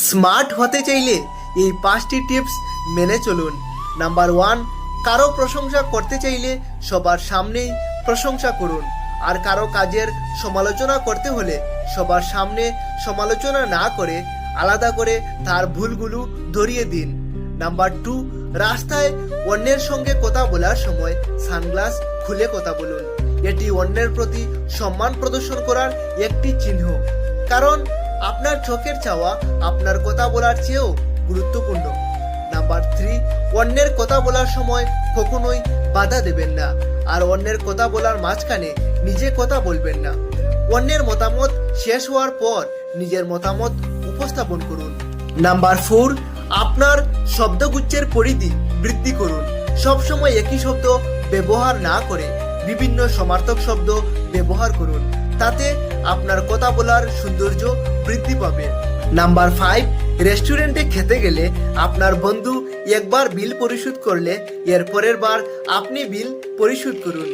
Smart হতে চাইলে এই 5টি টিপস মেনে চলুন। নাম্বার 1, কারো প্রশংসা করতে চাইলে সবার সামনেই প্রশংসা করুন। আর কারো কাজের সমালোচনা করতে হলে সবার সামনে সমালোচনা না করে আলাদা করে তার ভুলগুলো ধরিয়ে দিন। নাম্বার 2, রাস্তায় অন্যের সঙ্গে কথা বলার সময় সানগ্লাস খুলে কথা বলুন। এটি অন্যের প্রতি সম্মান প্রদর্শন করার একটি চিহ্ন, কারণ আপনার চোখের চাওয়া আপনার কথা বলার চেয়েও গুরুত্বপূর্ণ। নাম্বার 3, অন্যের কথা বলার সময় কখনোই বাধা দেবেন না, আর অন্যের কথা বলার মাঝখানে নিজে কথা বলবেন না। অন্যের মতামত শেষ হওয়ার পর নিজের মতামত উপস্থাপন করুন। নাম্বার 4, আপনার শব্দগুচ্ছের পরিধি বৃদ্ধি করুন। সবসময় একই শব্দ ব্যবহার না করে বিভিন্ন সমার্থক শব্দ ব্যবহার করুন, তাতে আপনার কথা বলার সৌন্দর্য বৃদ্ধি পাবে। নাম্বার 5, রেস্টুরেন্টে খেতে গেলে আপনার বন্ধু একবার বিল পরিশোধ করলে এর পরের বার আপনি বিল পরিশোধ করুন।